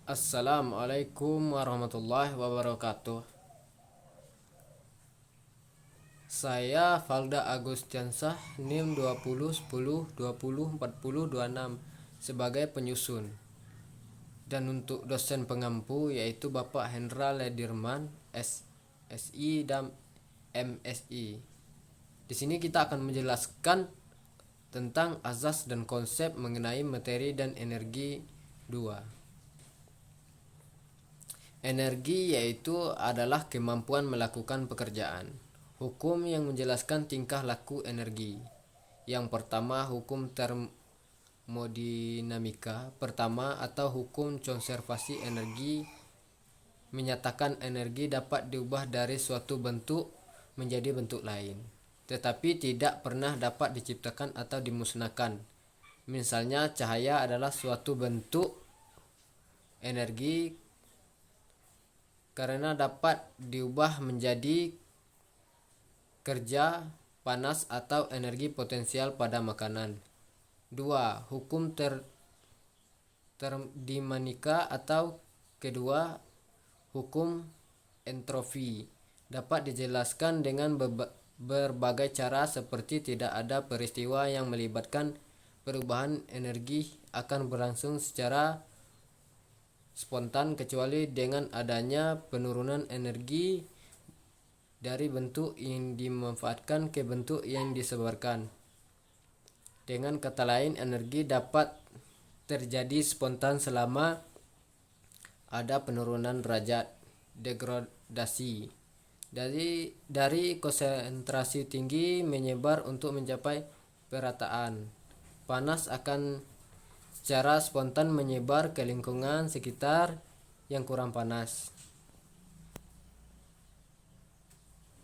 Assalamualaikum warahmatullahi wabarakatuh. Saya Valda Agustiansah NIM 2010 10 20 40 26 sebagai penyusun. Dan untuk dosen pengampu yaitu Bapak Hendra Ledirman SSI dan MSI. Di sini kita akan menjelaskan tentang azas dan konsep mengenai materi dan energi 2. Energi yaitu adalah kemampuan melakukan pekerjaan. Hukum yang menjelaskan tingkah laku energi. Yang pertama, hukum termodinamika pertama atau hukum konservasi energi menyatakan energi dapat diubah dari suatu bentuk menjadi bentuk lain, tetapi tidak pernah dapat diciptakan atau dimusnahkan. Misalnya, cahaya adalah suatu bentuk energi karena dapat diubah menjadi kerja, panas, atau energi potensial pada makanan. 2. Hukum termodinamika atau kedua hukum entropi dapat dijelaskan dengan berbagai cara, seperti tidak ada peristiwa yang melibatkan perubahan energi akan berlangsung secara spontan kecuali dengan adanya penurunan energi dari bentuk yang dimanfaatkan ke bentuk yang disebarkan. Dengan kata lain, energi dapat terjadi spontan selama ada penurunan derajat degradasi dari konsentrasi tinggi menyebar untuk mencapai perataan. Panas akan secara spontan menyebar ke lingkungan sekitar yang kurang panas.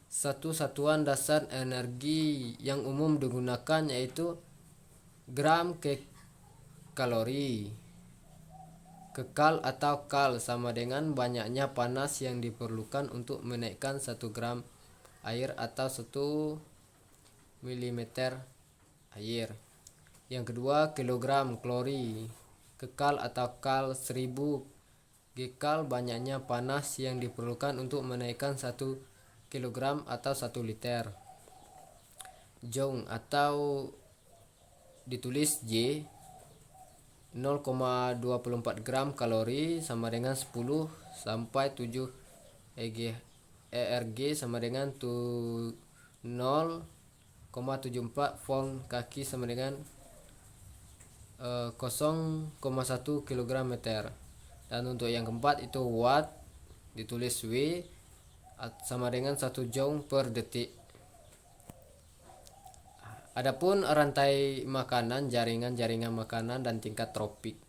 Satu satuan dasar energi yang umum digunakan yaitu gram ke kalori. Kekal atau kal sama dengan banyaknya panas yang diperlukan untuk menaikkan 1 gram air atau 1 milimeter air. Yang kedua, kilogram kalori. Kekal atau kal 1000 gekal banyaknya panas yang diperlukan untuk menaikkan 1 kilogram atau 1 liter. Joule atau ditulis J 0,24 gram kalori sama dengan 10 sampai 7 ERG sama dengan 0,74 volt kaki sama dengan 0,1 kg meter. Dan untuk yang keempat itu watt, ditulis W sama dengan 1 joule per detik. Adapun rantai makanan, jaringan makanan dan tingkat tropik.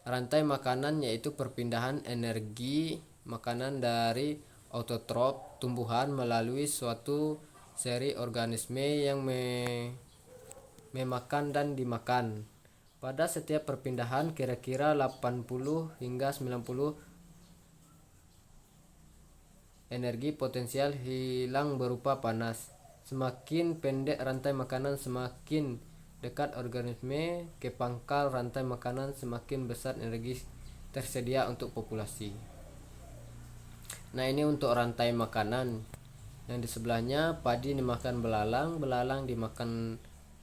Rantai makanan yaitu perpindahan energi makanan dari autotrof tumbuhan melalui suatu seri organisme yang memakan dan dimakan. Pada setiap perpindahan kira-kira 80 hingga 90 energi potensial hilang berupa panas. Semakin pendek rantai makanan, semakin dekat organisme ke pangkal rantai makanan, semakin besar energi tersedia untuk populasi. Nah, ini untuk rantai makanan. Yang di sebelahnya, padi dimakan belalang, belalang dimakan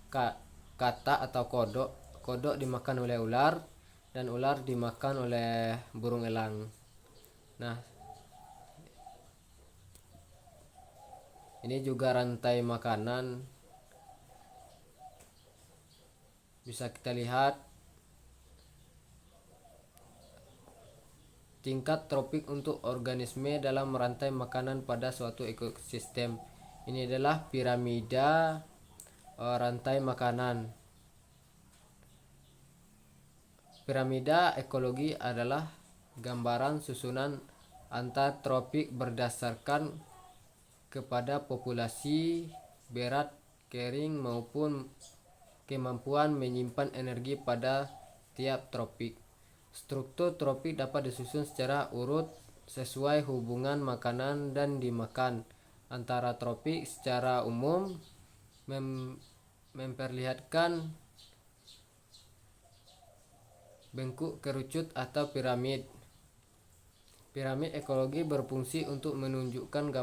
katak atau kodok, kodok dimakan oleh ular, dan ular dimakan oleh burung elang. Nah, ini juga rantai makanan. Bisa kita lihat tingkat tropik untuk organisme dalam rantai makanan pada suatu ekosistem. Ini adalah piramida rantai makanan. Piramida ekologi adalah gambaran susunan antar tropik berdasarkan kepada populasi, berat, kering maupun kemampuan menyimpan energi pada tiap tropik. Struktur tropik dapat disusun secara urut sesuai hubungan makanan dan dimakan antara tropik. Secara umum memperlihatkan bentuk kerucut atau piramid. Piramid ekologi berfungsi untuk menunjukkan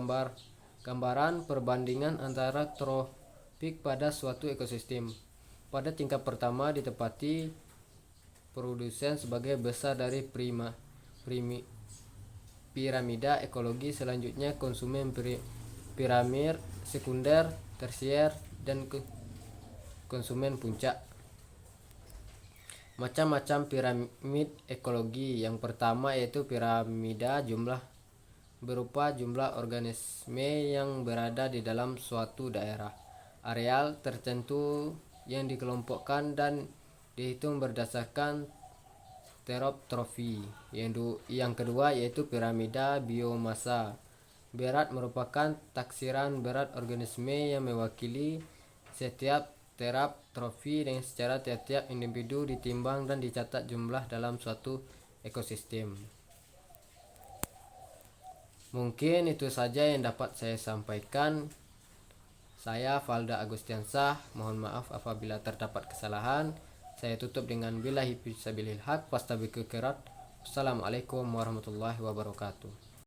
gambaran perbandingan antara tropik pada suatu ekosistem. Pada tingkat pertama ditempati produsen sebagai besar dari piramida ekologi, selanjutnya konsumen piramid sekunder, tersier, dan konsumen puncak. Macam-macam piramid ekologi. Yang pertama yaitu piramida jumlah, berupa jumlah organisme yang berada di dalam suatu daerah areal tertentu yang dikelompokkan dan dihitung berdasarkan teroptrofi. Yang kedua yaitu piramida biomasa. Berat merupakan taksiran berat organisme yang mewakili setiap teroptrofi, dan secara tiap-tiap individu ditimbang dan dicatat jumlah dalam suatu ekosistem. Mungkin itu saja yang dapat saya sampaikan. Saya Valda Agustiansah, mohon maaf apabila terdapat kesalahan. Saya tutup dengan billahi fisabilil haq, fastabiqul khairat. Wassalamualaikum warahmatullahi wabarakatuh.